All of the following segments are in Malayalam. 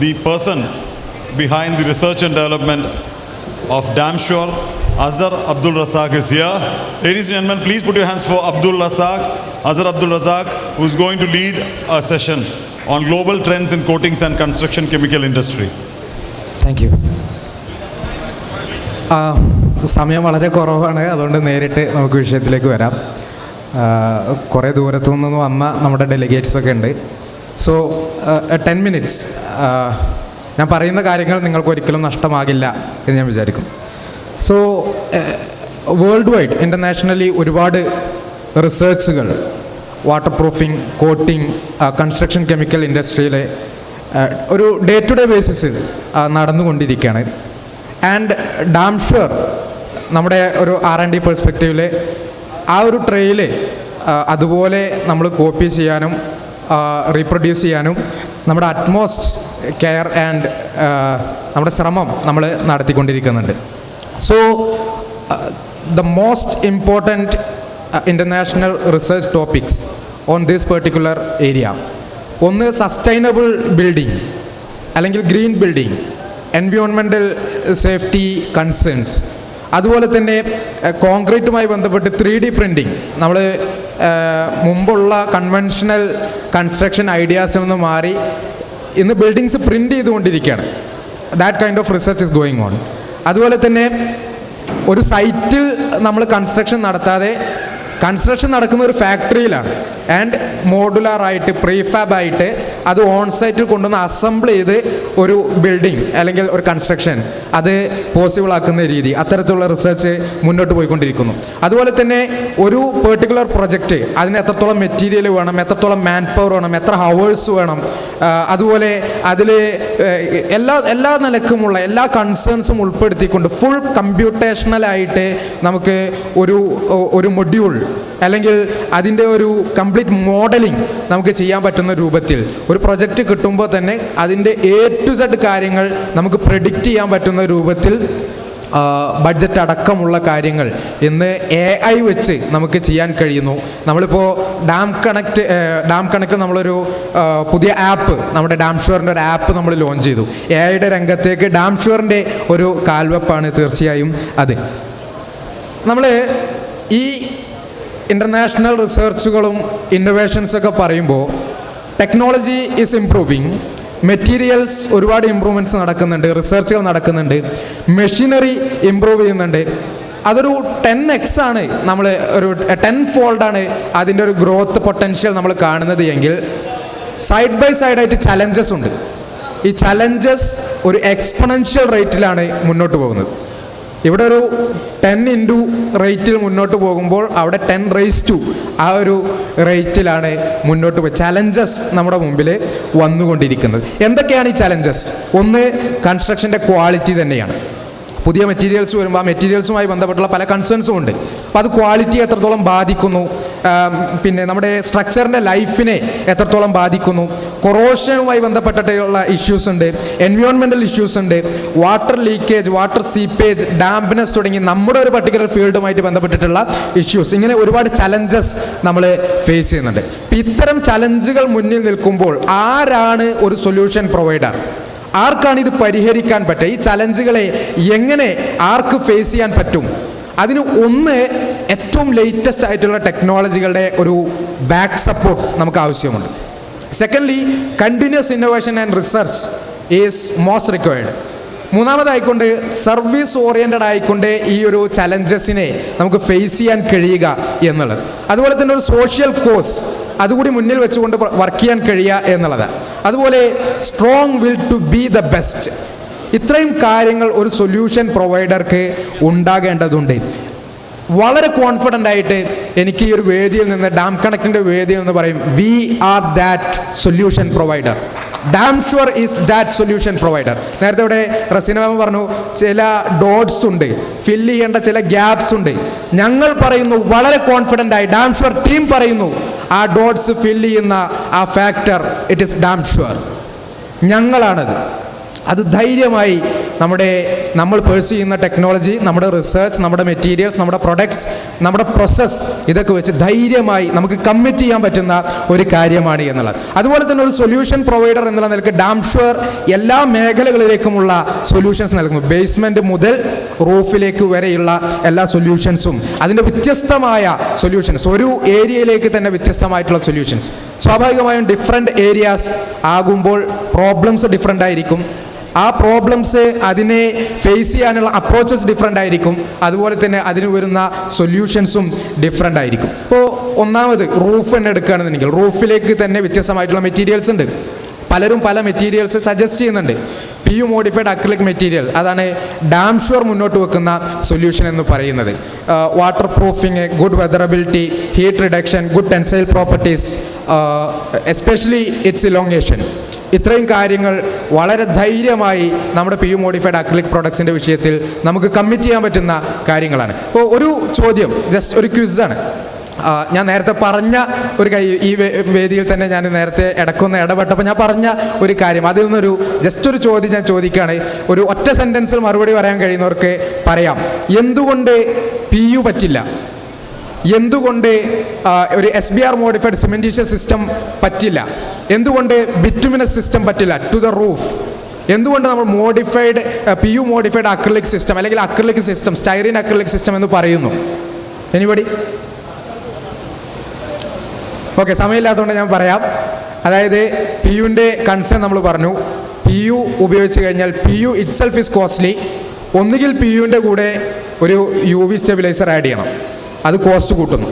the person behind the research and development of DAMSure, Azhar Abdul Razak is here. Ladies and gentlemen, please put your hands for Abdul Razak, Azhar Abdul Razak, who is going to lead a session on global trends in coatings and construction chemical industry. Thank you. സമയം വളരെ കുറവാണ്, അതുകൊണ്ട് നേരിട്ട് നമുക്ക് വിഷയത്തിലേക്ക് വരാം. കുറേ ദൂരത്തു നിന്ന് വന്ന നമ്മുടെ ഡെലിഗേറ്റ്സൊക്കെ ഉണ്ട്. സോ 10 minutes ഞാൻ പറയുന്ന കാര്യങ്ങൾ നിങ്ങൾക്ക് ഒരിക്കലും നഷ്ടമാകില്ല എന്ന് ഞാൻ വിചാരിക്കും. സോ വേൾഡ് വൈഡ് ഇൻ്റർനാഷണലി ഒരുപാട് റിസർച്ചുകൾ water proofing, coating, construction chemical ഇൻഡസ്ട്രിയിലെ ഒരു ഡേ ടു ഡേ ബേസിസിൽ നടന്നുകൊണ്ടിരിക്കുകയാണ്. ആൻഡ് ഡാംഷുർ നമ്മുടെ ഒരു R&D പെർസ്പെക്റ്റീവിൽ ആ ഒരു ട്രെയിൽ അതുപോലെ നമ്മൾ കോപ്പി ചെയ്യാനും റീപ്രൊഡ്യൂസ് ചെയ്യാനും നമ്മുടെ അറ്റ്മോസ്റ്റ് കെയർ ആൻഡ് നമ്മുടെ ശ്രമം നമ്മൾ നടത്തിക്കൊണ്ടിരിക്കുന്നുണ്ട്. So the most important international research topics on this particular area, ഒന്ന് സസ്റ്റൈനബിൾ ബിൽഡിംഗ് അല്ലെങ്കിൽ green building, environmental safety concerns, അതുപോലെ തന്നെ കോൺക്രീറ്റുമായി ബന്ധപ്പെട്ട് 3D പ്രിൻറ്റിങ്. നമ്മൾ മുമ്പുള്ള കൺവെൻഷണൽ കൺസ്ട്രക്ഷൻ ഐഡിയാസിൽ നിന്ന് മാറി ഇന്ന് ബിൽഡിങ്സ് പ്രിൻ്റ് ചെയ്തുകൊണ്ടിരിക്കുകയാണ്. That kind of research is going on. അതുപോലെ തന്നെ ഒരു സൈറ്റിൽ നമ്മൾ കൺസ്ട്രക്ഷൻ നടത്താതെ കൺസ്ട്രക്ഷൻ നടക്കുന്ന ഒരു ഫാക്ടറിയിലാണ് ആൻഡ് മോഡുലാറായിട്ട് പ്രീഫാബായിട്ട് അത് ഓൺ സൈറ്റിൽ കൊണ്ടുവന്ന് അസംബിൾ ചെയ്ത് ഒരു ബിൽഡിംഗ് അല്ലെങ്കിൽ ഒരു കൺസ്ട്രക്ഷൻ അത് പോസിബിൾ ആക്കുന്ന രീതി, അത്തരത്തിലുള്ള റിസർച്ച് മുന്നോട്ട് പോയിക്കൊണ്ടിരിക്കുന്നു. അതുപോലെ തന്നെ ഒരു പെർട്ടിക്കുലർ പ്രൊജക്റ്റ് അതിന് എത്രത്തോളം മെറ്റീരിയൽ വേണം, എത്രത്തോളം മാൻ പവർ വേണം, എത്ര ഹവേഴ്സ് വേണം, അതുപോലെ അതിൽ എല്ലാ നിലക്കുമുള്ള എല്ലാ കൺസേൺസും ഉൾപ്പെടുത്തിക്കൊണ്ട് ഫുൾ കമ്പ്യൂട്ടേഷണലായിട്ട് നമുക്ക് ഒരു മൊഡ്യൂൾ അല്ലെങ്കിൽ അതിൻ്റെ ഒരു കംപ്ലീറ്റ് മോഡലിംഗ് നമുക്ക് ചെയ്യാൻ പറ്റുന്ന രൂപത്തിൽ ഒരു പ്രൊജക്റ്റ് കിട്ടുമ്പോൾ തന്നെ അതിൻ്റെ A to Z കാര്യങ്ങൾ നമുക്ക് പ്രെഡിക്റ്റ് ചെയ്യാൻ പറ്റുന്ന രൂപത്തിൽ ബഡ്ജറ്റ് അടക്കമുള്ള കാര്യങ്ങൾ ഇന്ന് AI വെച്ച് നമുക്ക് ചെയ്യാൻ കഴിയുന്നു. നമ്മളിപ്പോൾ ഡാം കണക്ട് നമ്മളൊരു പുതിയ ആപ്പ്, നമ്മുടെ ഡാംഷുവറിൻ്റെ ഒരു ആപ്പ് നമ്മൾ ലോഞ്ച് ചെയ്തു. AIയുടെ രംഗത്തേക്ക് ഡാംഷുവറിൻ്റെ ഒരു കാൽവെപ്പാണ് തീർച്ചയായും അത്. നമ്മൾ ഈ ഇൻ്റർനാഷണൽ റിസർച്ചുകളും ഇന്നോവേഷൻസൊക്കെ പറയുമ്പോൾ ടെക്നോളജി ഈസ് ഇംപ്രൂവിങ്, മെറ്റീരിയൽസ് ഒരുപാട് ഇമ്പ്രൂവ്മെൻറ്റ്സ് നടക്കുന്നുണ്ട്, റിസർച്ചുകൾ നടക്കുന്നുണ്ട്, മെഷീനറി ഇമ്പ്രൂവ് ചെയ്യുന്നുണ്ട്. അതൊരു 10x ആണ്, നമ്മൾ ഒരു 10-fold അതിൻ്റെ ഒരു ഗ്രോത്ത് പൊട്ടൻഷ്യൽ നമ്മൾ കാണുന്നത് എങ്കിൽ സൈഡ് ബൈ സൈഡായിട്ട് ചലഞ്ചസ് ഉണ്ട്. ഈ ചലഞ്ചസ് ഒരു എക്സ്പൊണൻഷ്യൽ റേറ്റിലാണ് മുന്നോട്ട് പോകുന്നത്. ഇവിടെ ഒരു 10 റേറ്റിൽ മുന്നോട്ട് പോകുമ്പോൾ അവിടെ 10 ആ ഒരു റേറ്റിലാണ് മുന്നോട്ട് പോയി ചലഞ്ചസ് നമ്മുടെ മുമ്പിൽ വന്നുകൊണ്ടിരിക്കുന്നത്. എന്തൊക്കെയാണ് ഈ ചലഞ്ചസ്? ഒന്ന്, കൺസ്ട്രക്ഷൻ്റെ ക്വാളിറ്റി തന്നെയാണ്. പുതിയ മെറ്റീരിയൽസ് വരുമ്പോൾ ആ മെറ്റീരിയൽസുമായി ബന്ധപ്പെട്ടുള്ള പല കൺസേൺസും ഉണ്ട്. അപ്പോൾ അത് ക്വാളിറ്റി എത്രത്തോളം ബാധിക്കുന്നു, പിന്നെ നമ്മുടെ സ്ട്രക്ചറിൻ്റെ ലൈഫിനെ എത്രത്തോളം ബാധിക്കുന്നു, കൊറോഷനുമായി ബന്ധപ്പെട്ടിട്ടുള്ള ഇഷ്യൂസ് ഉണ്ട്, എൻവയോൺമെൻറ്റൽ ഇഷ്യൂസ് ഉണ്ട്, water leakage, water seepage, dampness തുടങ്ങി നമ്മുടെ ഒരു പർട്ടിക്കുലർ ഫീൽഡുമായിട്ട് ബന്ധപ്പെട്ടിട്ടുള്ള ഇഷ്യൂസ്, ഇങ്ങനെ ഒരുപാട് ചലഞ്ചസ് നമ്മൾ ഫേസ് ചെയ്യുന്നുണ്ട്. അപ്പോൾ ഇത്തരം ചലഞ്ചുകൾ മുന്നിൽ നിൽക്കുമ്പോൾ ആരാണ് ഒരു സൊല്യൂഷൻ പ്രൊവൈഡർ? ആർക്കാണ് ഇത് പരിഹരിക്കാൻ പറ്റുക? ഈ ചലഞ്ചുകളെ എങ്ങനെ ആർക്ക് ഫേസ് ചെയ്യാൻ പറ്റും? അതിന് ഒന്ന്, ഏറ്റവും ലേറ്റസ്റ്റ് ആയിട്ടുള്ള ടെക്നോളജികളുടെ ഒരു ബാക്ക് സപ്പോർട്ട് നമുക്ക് ആവശ്യമുണ്ട്. Secondly, continuous innovation and research is most required. മൂന്നാമതായിക്കൊണ്ട് സർവീസ് ഓറിയൻറ്റഡ് ആയിക്കൊണ്ട് ഈ ഒരു ചലഞ്ചസിനെ നമുക്ക് ഫേസ് ചെയ്യാൻ കഴിയുക എന്നുള്ളത്. അതുപോലെ തന്നെ ഒരു സോഷ്യൽ കോസ് അതുകൂടി മുന്നിൽ വെച്ചുകൊണ്ട് വർക്ക് ചെയ്യാൻ കഴിയുക എന്നുള്ളതാണ്. അതുപോലെ strong will to be the best. ഇത്രയും കാര്യങ്ങൾ ഒരു സൊല്യൂഷൻ പ്രൊവൈഡർക്ക് ഉണ്ടാകേണ്ടതുണ്ട്. വളരെ കോൺഫിഡൻ്റ് ആയിട്ട് എനിക്ക് ഈ ഒരു വേദിയിൽ നിന്ന്, ഡാം കണക്റ്റിൻ്റെ വേദിയിൽ നിന്ന് പറയും, we are that solution provider. Damsure is that solution provider. നേരത്തെ ഇവിടെ റസീന മാം പറഞ്ഞു ചില ഡോട്ട്സ് ഉണ്ട്, ഫില്ല് ചെയ്യേണ്ട ചില ഗ്യാപ്സ് ഉണ്ട്. ഞങ്ങൾ പറയുന്നു വളരെ കോൺഫിഡൻ്റ് ആയി, ഡാംഷുവർ ടീം പറയുന്നു, ആ ഡോട്ട്സ് ഫില്ല് ചെയ്യുന്ന ആ ഫാക്ടർ ഇറ്റ് ഈസ് ഡാംഷുവർ. ഞങ്ങളാണത്. അത് ധൈര്യമായി നമ്മൾ പേഴ്സ്യൂ ചെയ്യുന്ന ടെക്നോളജി, നമ്മുടെ റിസർച്ച്, നമ്മുടെ മെറ്റീരിയൽസ്, നമ്മുടെ പ്രൊഡക്ട്സ്, നമ്മുടെ പ്രോസസ്സ് ഇതൊക്കെ വെച്ച് ധൈര്യമായി നമുക്ക് കമ്മിറ്റ് ചെയ്യാൻ പറ്റുന്ന ഒരു കാര്യമാണ് എന്നുള്ളത്. അതുപോലെ തന്നെ ഒരു സൊല്യൂഷൻ പ്രൊവൈഡർ എന്നുള്ള നിലയ്ക്ക് ഡാംഷുവർ എല്ലാ മേഖലകളിലേക്കുമുള്ള സൊല്യൂഷൻസ് നൽകുന്നു. ബേസ്മെൻറ്റ് മുതൽ റൂഫിലേക്ക് വരെയുള്ള എല്ലാ സൊല്യൂഷൻസും അതിൻ്റെ വ്യത്യസ്തമായ സൊല്യൂഷൻസ്, ഒരു ഏരിയയിലേക്ക് തന്നെ വ്യത്യസ്തമായിട്ടുള്ള സൊല്യൂഷൻസ്. സ്വാഭാവികമായും ഡിഫറെൻറ്റ് ഏരിയാസ് ആകുമ്പോൾ പ്രോബ്ലംസ് ഡിഫറെൻ്റ് ആയിരിക്കും. ആ പ്രോബ്ലംസ് അതിനെ ഫേസ് ചെയ്യാനുള്ള അപ്രോച്ചസ് ഡിഫറെൻ്റ് ആയിരിക്കും. അതുപോലെ തന്നെ അതിന് വരുന്ന സൊല്യൂഷൻസും ഡിഫറെൻ്റ് ആയിരിക്കും. ഇപ്പോൾ ഒന്നാമത് റൂഫ് തന്നെ എടുക്കുകയാണെന്നുണ്ടെങ്കിൽ റൂഫിലേക്ക് തന്നെ വ്യത്യസ്തമായിട്ടുള്ള മെറ്റീരിയൽസ് ഉണ്ട്. പലരും പല മെറ്റീരിയൽസ് സജസ്റ്റ് ചെയ്യുന്നുണ്ട്. PU മോഡിഫൈഡ് അക്രിലിക് മെറ്റീരിയൽ, അതാണ് ഡാംഷുവർ മുന്നോട്ട് വെക്കുന്ന സൊല്യൂഷൻ എന്ന് പറയുന്നത്. Water proofing, good weatherability, heat reduction, good tensile properties, especially its elongation. ഇത്രയും കാര്യങ്ങൾ വളരെ ധൈര്യമായി നമ്മുടെ PU മോഡിഫൈഡ് അക്രിലിക് പ്രോഡക്ട്സിൻ്റെ വിഷയത്തിൽ നമുക്ക് കമ്മിറ്റ് ചെയ്യാൻ പറ്റുന്ന കാര്യങ്ങളാണ്. ഇപ്പോൾ ഒരു ചോദ്യം, ജസ്റ്റ് ഒരു ക്വിസാണ്. ഞാൻ നേരത്തെ പറഞ്ഞ ഒരു ഈ വേദിയിൽ തന്നെ ഞാൻ നേരത്തെ ഇടക്കൊന്ന് ഇടപെട്ടപ്പോൾ ഞാൻ പറഞ്ഞ ഒരു കാര്യം, അതിൽ നിന്നൊരു ജസ്റ്റ് ഒരു ചോദ്യം ഞാൻ ചോദിക്കുകയാണ്. ഒരു ഒറ്റ സെൻറ്റൻസിൽ മറുപടി പറയാൻ കഴിയുന്നവർക്ക് പറയാം. എന്തുകൊണ്ട് PU പറ്റില്ല? എന്തുകൊണ്ട് ഒരു SBR മോഡിഫൈഡ് സിമെൻറ്റീഷ്യസ് സിസ്റ്റം പറ്റില്ല? എന്തുകൊണ്ട് ബിറ്റുമിനസ് സിസ്റ്റം പറ്റില്ല ടു ദ റൂഫ്? എന്തുകൊണ്ട് നമ്മൾ PU മോഡിഫൈഡ് അക്രിലിക് സിസ്റ്റം അല്ലെങ്കിൽ acrylic system, styrene acrylic system എന്ന് പറയുന്നു? എനിബഡി? ഓക്കെ, സമയമില്ലാത്തതുകൊണ്ട് ഞാൻ പറയാം. അതായത് PUവിൻ്റെ കൺസേൺ നമ്മൾ പറഞ്ഞു. PU ഉപയോഗിച്ച് കഴിഞ്ഞാൽ PU ഇറ്റ്സെൽഫ് ഈസ് കോസ്റ്റ്ലി. ഒന്നുകിൽ PUവിൻ്റെ കൂടെ ഒരു UV സ്റ്റെബിലൈസർ ആഡ് ചെയ്യണം, അത് കോസ്റ്റ് കൂട്ടുന്നു.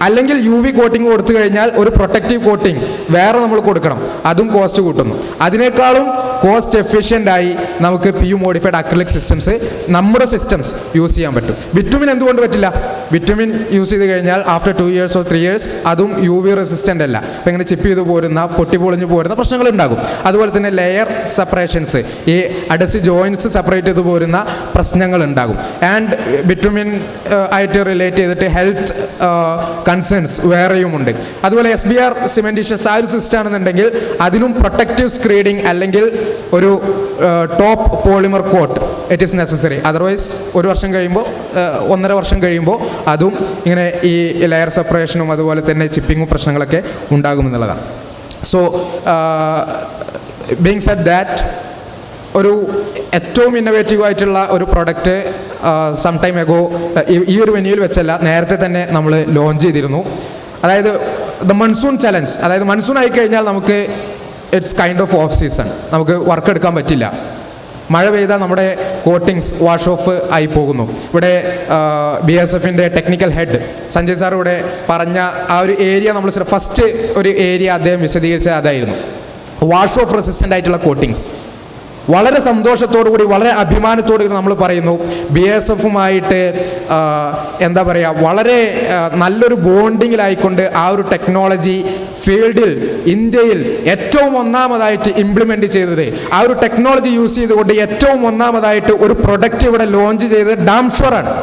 അല്ലെങ്കിൽ UV കോട്ടിങ് കൊടുത്തു കഴിഞ്ഞാൽ ഒരു പ്രൊട്ടക്റ്റീവ് കോട്ടിങ് വേറെ നമ്മൾ കൊടുക്കണം, അതും കോസ്റ്റ് കൂട്ടുന്നു. അതിനേക്കാളും കോസ്റ്റ് എഫിഷ്യൻ്റായി നമുക്ക് PU മോഡിഫൈഡ് അക്രിലിക് സിസ്റ്റംസ്, നമ്മുടെ സിസ്റ്റംസ് യൂസ് ചെയ്യാൻ പറ്റും. ബിറ്റുമിൻ എന്തുകൊണ്ട് പറ്റില്ല? ബിറ്റുമിൻ യൂസ് ചെയ്ത് കഴിഞ്ഞാൽ ആഫ്റ്റർ 2 years or 3 years അതും UV റെസിസ്റ്റൻ്റ് അല്ല. അപ്പോൾ ഇങ്ങനെ ചിപ്പ് ചെയ്ത് പോരുന്ന, പൊട്ടിപ്പൊളിഞ്ഞ് പോരുന്ന പ്രശ്നങ്ങളുണ്ടാകും. അതുപോലെ തന്നെ ലെയർ സെപ്പറേഷൻസ്, ഈ അഡസീവ് ജോയിൻറ്റ്സ് സെപ്പറേറ്റ് ചെയ്ത് പോരുന്ന പ്രശ്നങ്ങളുണ്ടാകും. ആൻഡ് ബിറ്റുമിൻ ആയിട്ട് റിലേറ്റ് ചെയ്തിട്ട് ഹെൽത്ത് കൺസേൺസ് വേറെയുമുണ്ട്. അതുപോലെ SBR സിമെൻറ്റീഷ്യസ് ആ ഒരു സിസ്റ്റം ആണെന്നുണ്ടെങ്കിൽ അതിനും പ്രൊട്ടക്റ്റീവ് സ്ക്രീഡിങ് അല്ലെങ്കിൽ ഒരു top polymer coat it is necessary. Otherwise 1 വർഷം കഴിയുമ്പോൾ 1.5 വർഷം കഴിയുമ്പോൾ അതും ഇങ്ങനെ ഈ ലെയർ സെപ്പറേഷനും അതുപോലെ തന്നെ ചിപ്പിങ്ങും പ്രശ്നങ്ങളൊക്കെ ഉണ്ടാകുമെന്നുള്ളതാണ്. സോ ബീങ് സെഡ് ദാറ്റ്, ഒരു ഏറ്റവും ഇന്നോവേറ്റീവ് ആയിട്ടുള്ള ഒരു പ്രൊഡക്റ്റ് സം ടൈം എഗോ ഈ ഒരു വെന്യൂവിൽ വെച്ചല്ല, നേരത്തെ തന്നെ നമ്മൾ ലോഞ്ച് ചെയ്തിരുന്നു. അതായത് ദ മൺസൂൺ ചലഞ്ച്. അതായത് മൺസൂൺ ആയിക്കഴിഞ്ഞാൽ നമുക്ക് ഇറ്റ്സ് കൈൻഡ് ഓഫ് സീസൺ, നമുക്ക് വർക്ക് എടുക്കാൻ പറ്റില്ല. മഴ പെയ്താൽ നമ്മുടെ കോട്ടിങ്സ് വാഷ് ഓഫ് ആയി പോകുന്നു. ഇവിടെ BSFിൻ്റെ ടെക്നിക്കൽ ഹെഡ് സഞ്ജയ് സാർ ഇവിടെ പറഞ്ഞ ആ ഒരു ഏരിയ നമ്മൾ ഫസ്റ്റ് ഒരു ഏരിയ അദ്ദേഹം വിശദീകരിച്ചത് അതായിരുന്നു, വാഷ് ഓഫ് റെസിസ്റ്റൻ്റ് ആയിട്ടുള്ള കോട്ടിങ്സ്. വളരെ സന്തോഷത്തോടുകൂടി, വളരെ അഭിമാനത്തോടുകൂടി നമ്മൾ പറയുന്നു, BSFുമായിട്ട് എന്താ പറയുക, വളരെ നല്ലൊരു ബോണ്ടിങ്ങിലായിക്കൊണ്ട് ആ ഒരു ടെക്നോളജി ഫീൽഡിൽ ഇന്ത്യയിൽ ഏറ്റവും ഒന്നാമതായിട്ട് ഇംപ്ലിമെൻ്റ് ചെയ്തത്, ആ ഒരു ടെക്നോളജി യൂസ് ചെയ്തുകൊണ്ട് ഏറ്റവും ഒന്നാമതായിട്ട് ഒരു പ്രൊഡക്റ്റ് ഇവിടെ ലോഞ്ച് ചെയ്തത് ഡാംഷുവറാണ്.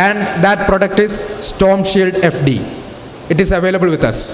And that product is storm shield FD. It is available with us.